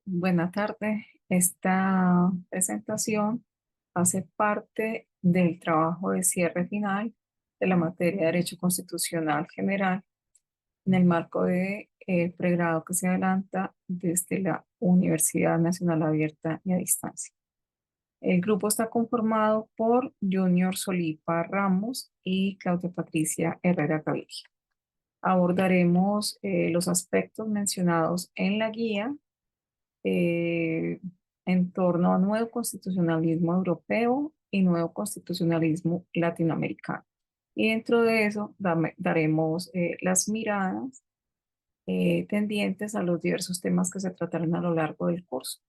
Buenas tardes. Esta presentación hace parte del trabajo de cierre final de la materia de Derecho Constitucional General en el marco de el pregrado que se adelanta desde la Universidad Nacional Abierta y a Distancia. El grupo está conformado por Junior Solipa Ramos y Claudia Patricia Herrera Gaviria. Abordaremos los aspectos mencionados en la guía eh, en torno a nuevo constitucionalismo europeo y nuevo constitucionalismo latinoamericano. Y dentro de eso daremos las miradas tendientes a los diversos temas que se tratarán a lo largo del curso.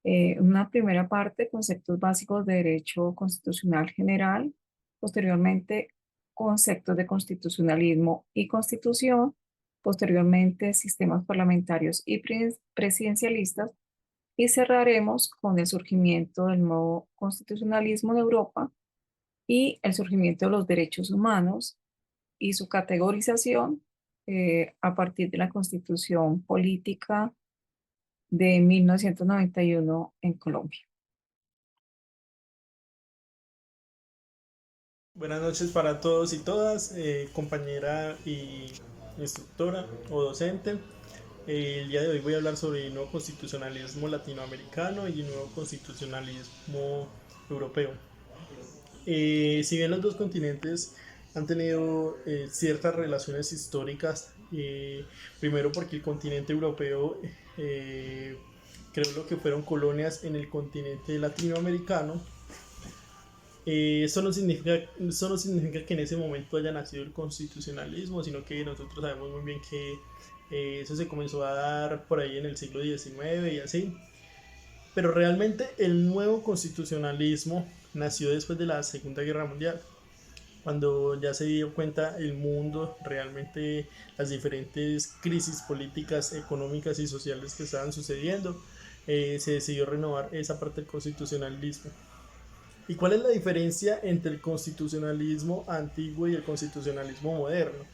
Una primera parte, conceptos básicos de derecho constitucional general, posteriormente conceptos de constitucionalismo y constitución, posteriormente sistemas parlamentarios y presidencialistas, y cerraremos con el surgimiento del nuevo constitucionalismo en Europa y el surgimiento de los derechos humanos y su categorización a partir de la Constitución Política de 1991 en Colombia. Buenas noches para todos y todas, compañera y instructora o docente. El día de hoy voy a hablar sobre el nuevo constitucionalismo latinoamericano y el nuevo constitucionalismo europeo. Si bien los dos continentes han tenido ciertas relaciones históricas, primero porque el continente europeo creo lo que fueron colonias en el continente latinoamericano. Eso no significa que en ese momento haya nacido el constitucionalismo, sino que nosotros sabemos muy bien que eso se comenzó a dar por ahí en el siglo XIX y así. Pero realmente el nuevo constitucionalismo nació después de la Segunda Guerra Mundial, cuando ya se dio cuenta el mundo realmente las diferentes crisis políticas, económicas y sociales que estaban sucediendo. Se decidió renovar esa parte del constitucionalismo. ¿Y cuál es la diferencia entre el constitucionalismo antiguo y el constitucionalismo moderno?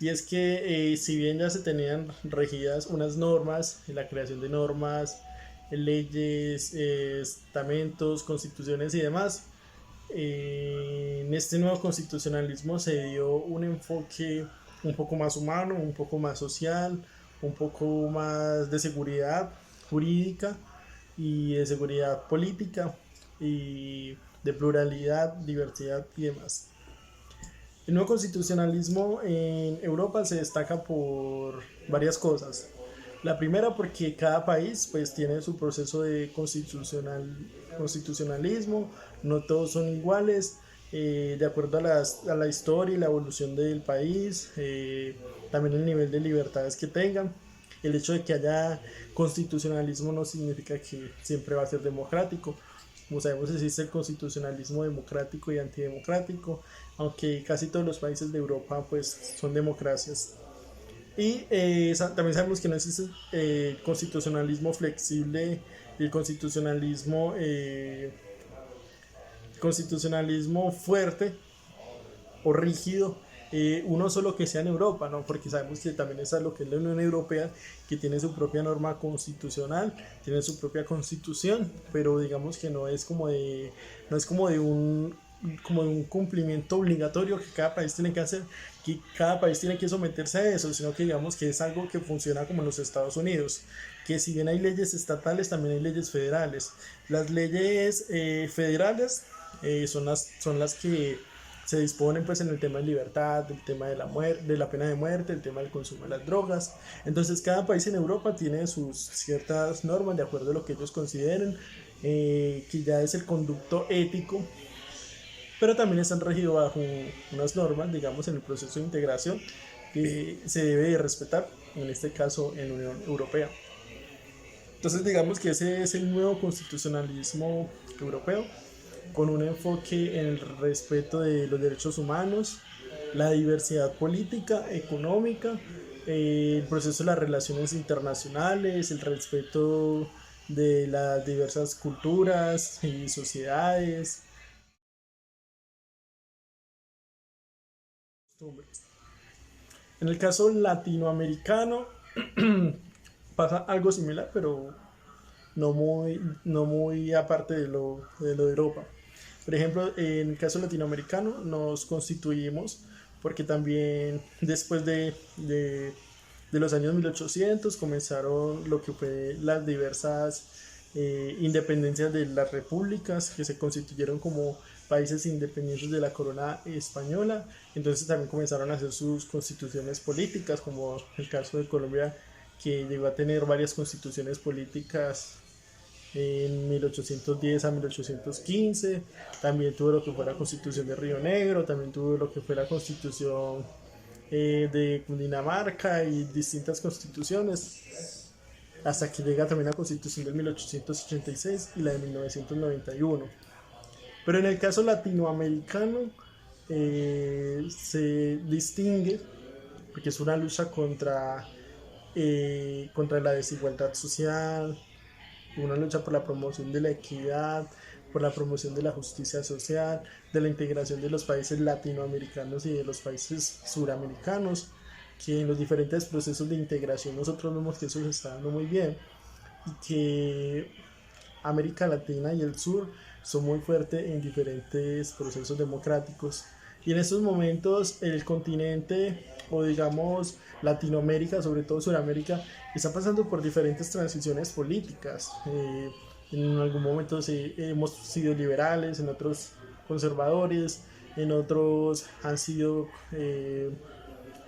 Y es que si bien ya se tenían regidas unas normas, la creación de normas, leyes, estamentos, constituciones y demás, en este nuevo constitucionalismo se dio un enfoque un poco más humano, un poco más social, un poco más de seguridad jurídica y de seguridad política y de pluralidad, diversidad y demás. El nuevo constitucionalismo en Europa se destaca por varias cosas. La primera porque cada país pues tiene su proceso de constitucionalismo, no todos son iguales, de acuerdo a la historia y la evolución del país, también el nivel de libertades que tengan. El hecho de que haya constitucionalismo no significa que siempre va a ser democrático. Como sabemos, existe el constitucionalismo democrático y antidemocrático, aunque casi todos los países de Europa pues son democracias. Y también sabemos que no existe constitucionalismo flexible y el constitucionalismo fuerte o rígido, uno solo que sea en Europa, ¿no? Porque sabemos que también está lo que es la Unión Europea, que tiene su propia norma constitucional, tiene su propia constitución, pero digamos que no es como de un cumplimiento obligatorio que cada país tiene que hacer, que cada país tiene que someterse a eso, sino que digamos que es algo que funciona como en los Estados Unidos, que si bien hay leyes estatales, también hay leyes federales. Las leyes federales son las que se disponen pues en el tema de libertad, el tema de la muerte, de la pena de muerte, el tema del consumo de las drogas. Entonces cada país en Europa tiene sus ciertas normas de acuerdo a lo que ellos consideren, que ya es el conducto ético, pero también están regidos bajo unas normas, digamos, en el proceso de integración que se debe de respetar, en este caso en la Unión Europea. Entonces digamos que ese es el nuevo constitucionalismo europeo, con un enfoque en el respeto de los derechos humanos, la diversidad política, económica, el proceso de las relaciones internacionales, el respeto de las diversas culturas y sociedades. En el caso latinoamericano pasa algo similar, pero no muy aparte de lo de Europa. Por ejemplo, en el caso latinoamericano nos constituimos porque también después de los años 1800 comenzaron lo que fue las diversas independencias de las repúblicas que se constituyeron como países independientes de la corona española. Entonces también comenzaron a hacer sus constituciones políticas, como el caso de Colombia, que llegó a tener varias constituciones políticas en 1810 a 1815. También tuvo lo que fue la constitución de Río Negro, también tuvo lo que fue la constitución de Cundinamarca y distintas constituciones, hasta que llega también la constitución de 1886 y la de 1991. Pero en el caso latinoamericano se distingue porque es una lucha contra la desigualdad social, una lucha por la promoción de la equidad, por la promoción de la justicia social, de la integración de los países latinoamericanos y de los países suramericanos, que en los diferentes procesos de integración nosotros vemos que eso se está dando muy bien y que América Latina y el Sur son muy fuertes en diferentes procesos democráticos. Y en estos momentos el continente, o digamos Latinoamérica, sobre todo Sudamérica, está pasando por diferentes transiciones políticas. En algún momento sí, hemos sido liberales, en otros conservadores, en otros han sido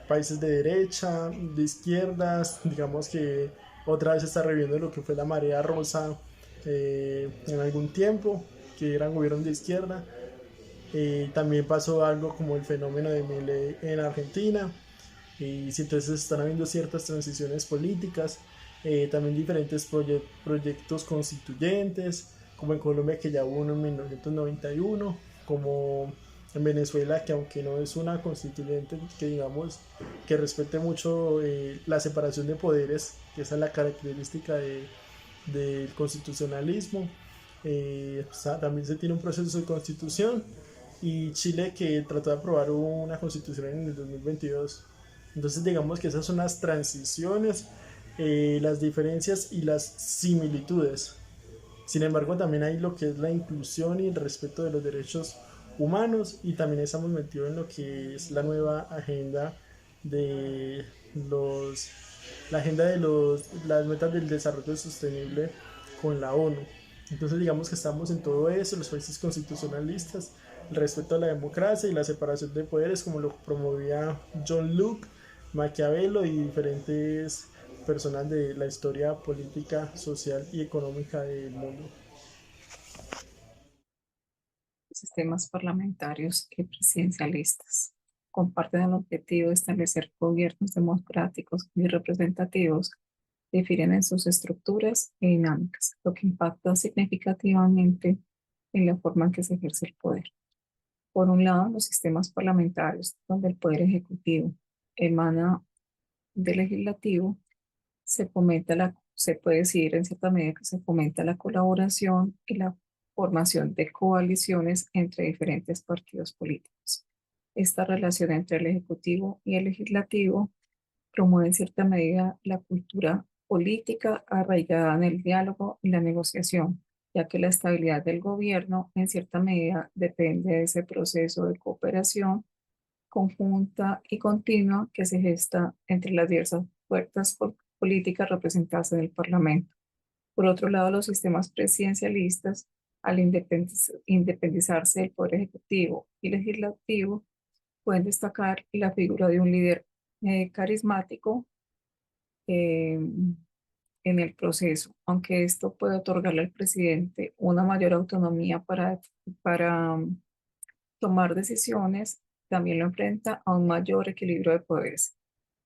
países de derecha, de izquierdas, digamos que otra vez está reviviendo lo que fue la marea rosa en algún tiempo, que eran gobiernos de izquierda. También pasó algo como el fenómeno de Milei en Argentina, y si entonces están habiendo ciertas transiciones políticas, también diferentes proyectos constituyentes, como en Colombia que ya hubo uno en 1991, como en Venezuela que aunque no es una constituyente que digamos que respete mucho la separación de poderes, que esa es la característica del constitucionalismo, o sea, también se tiene un proceso de constitución, y Chile que trató de aprobar una constitución en el 2022. Entonces digamos que esas son las transiciones, las diferencias y las similitudes. Sin embargo, también hay lo que es la inclusión y el respeto de los derechos humanos, y también estamos metidos en lo que es la nueva agenda de los la agenda de las metas del desarrollo sostenible con la ONU. Entonces digamos que estamos en todo eso, los países constitucionalistas, el respeto a la democracia y la separación de poderes como lo promovía John Locke, Maquiavelo y diferentes personas de la historia política, social y económica del mundo. Sistemas parlamentarios y presidencialistas comparten el objetivo de establecer gobiernos democráticos y representativos, difieren en sus estructuras y dinámicas, lo que impacta significativamente en la forma en que se ejerce el poder. Por un lado, los sistemas parlamentarios, donde el poder ejecutivo emana del legislativo, se puede decir en cierta medida que se fomenta la colaboración y la formación de coaliciones entre diferentes partidos políticos. Esta relación entre el ejecutivo y el legislativo promueve en cierta medida la cultura política arraigada en el diálogo y la negociación, ya que la estabilidad del gobierno en cierta medida depende de ese proceso de cooperación conjunta y continua que se gesta entre las diversas fuerzas políticas representadas en el Parlamento. Por otro lado, los sistemas presidencialistas, al independizarse del poder ejecutivo y legislativo, pueden destacar la figura de un líder carismático eh, en el proceso, aunque esto puede otorgarle al presidente una mayor autonomía para tomar decisiones, también lo enfrenta a un mayor equilibrio de poderes.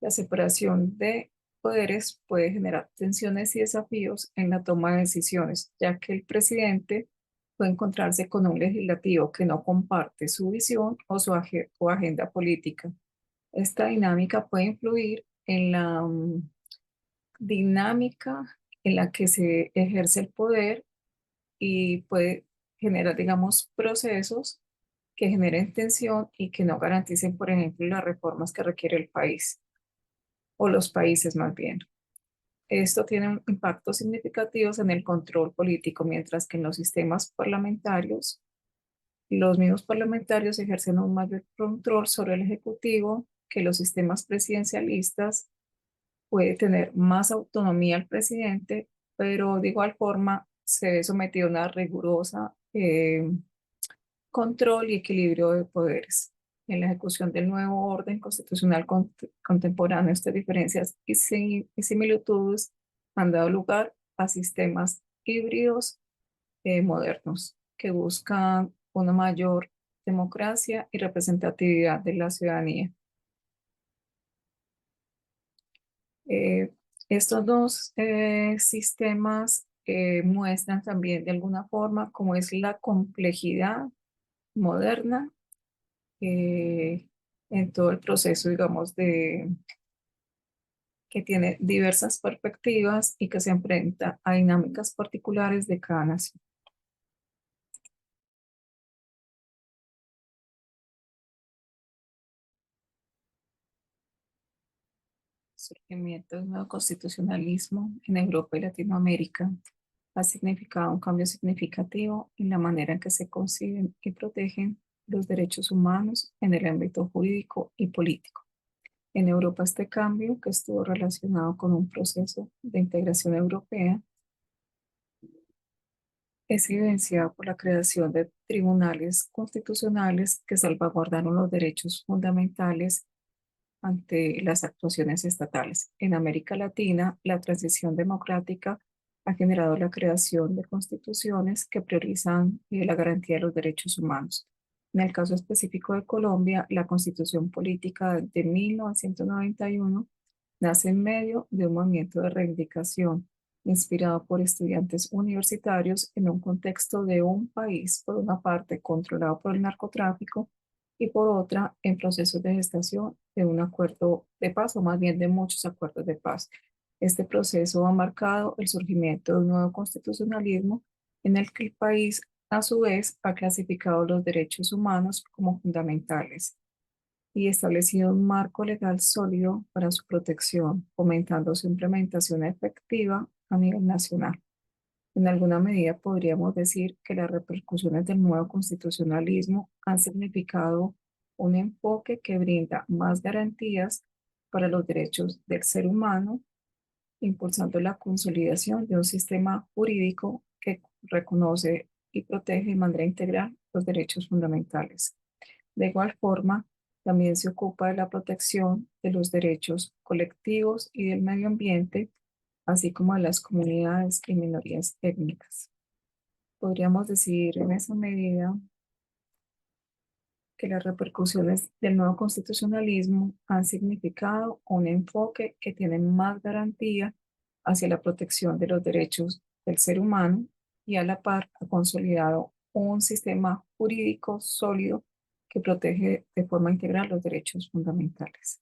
La separación de poderes puede generar tensiones y desafíos en la toma de decisiones, ya que el presidente puede encontrarse con un legislativo que no comparte su visión o agenda política. Esta dinámica puede influir en la dinámica en la que se ejerce el poder y puede generar, digamos, procesos que generen tensión y que no garanticen, por ejemplo, las reformas que requiere el país o los países más bien. Esto tiene impactos significativos en el control político, mientras que en los sistemas parlamentarios, los mismos parlamentarios ejercen un mayor control sobre el Ejecutivo que los sistemas presidencialistas. Puede tener más autonomía el presidente, pero de igual forma se ve sometido a una rigurosa control y equilibrio de poderes. En la ejecución del nuevo orden constitucional contemporáneo, estas diferencias y similitudes han dado lugar a sistemas híbridos modernos que buscan una mayor democracia y representatividad de la ciudadanía. Eh, Estos dos sistemas muestran también de alguna forma cómo es la complejidad moderna eh, en todo el proceso, digamos, que tiene diversas perspectivas y que se enfrenta a dinámicas particulares de cada nación. Surgimiento del nuevo constitucionalismo en Europa y Latinoamérica ha significado un cambio significativo en la manera en que se conciben y protegen los derechos humanos en el ámbito jurídico y político. En Europa, este cambio, que estuvo relacionado con un proceso de integración europea, es evidenciado por la creación de tribunales constitucionales que salvaguardaron los derechos fundamentales ante las actuaciones estatales. En América Latina, la transición democrática ha generado la creación de constituciones que priorizan la garantía de los derechos humanos. En el caso específico de Colombia, la Constitución Política de 1991 nace en medio de un movimiento de reivindicación inspirado por estudiantes universitarios en un contexto de un país, por una parte, controlado por el narcotráfico y por otra, en procesos de gestación de un acuerdo de paz, o más bien de muchos acuerdos de paz. Este proceso ha marcado el surgimiento de un nuevo constitucionalismo en el que el país, a su vez, ha clasificado los derechos humanos como fundamentales y establecido un marco legal sólido para su protección, fomentando su implementación efectiva a nivel nacional. En alguna medida podríamos decir que las repercusiones del nuevo constitucionalismo han significado un enfoque que brinda más garantías para los derechos del ser humano, impulsando la consolidación de un sistema jurídico que reconoce y protege de manera integral los derechos fundamentales. De igual forma, también se ocupa de la protección de los derechos colectivos y del medio ambiente, así como de las comunidades y minorías étnicas. Podríamos decir en esa medida que las repercusiones del nuevo constitucionalismo han significado un enfoque que tiene más garantía hacia la protección de los derechos del ser humano y a la par ha consolidado un sistema jurídico sólido que protege de forma integral los derechos fundamentales.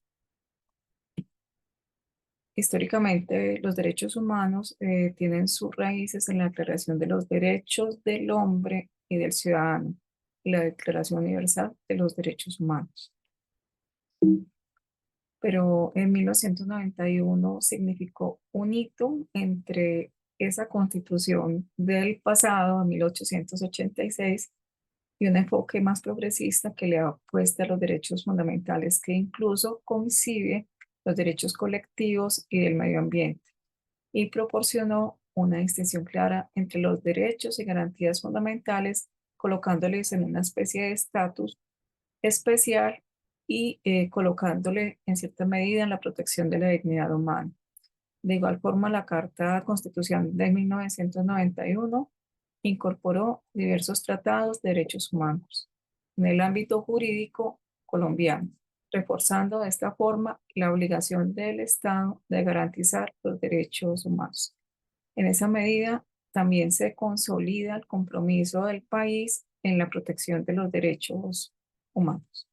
Históricamente, los derechos humanos tienen sus raíces en la Declaración de los Derechos del Hombre y del Ciudadano y la Declaración Universal de los Derechos Humanos. Pero en 1991 significó un hito entre esa constitución del pasado, en 1886, y un enfoque más progresista que le apuesta a los derechos fundamentales, que incluso concibe los derechos colectivos y del medio ambiente, y proporcionó una distinción clara entre los derechos y garantías fundamentales, colocándoles en una especie de estatus especial y colocándole en cierta medida en la protección de la dignidad humana. De igual forma, la Carta Constitucional de 1991 incorporó diversos tratados de derechos humanos en el ámbito jurídico colombiano, reforzando de esta forma la obligación del Estado de garantizar los derechos humanos. En esa medida, también se consolida el compromiso del país en la protección de los derechos humanos.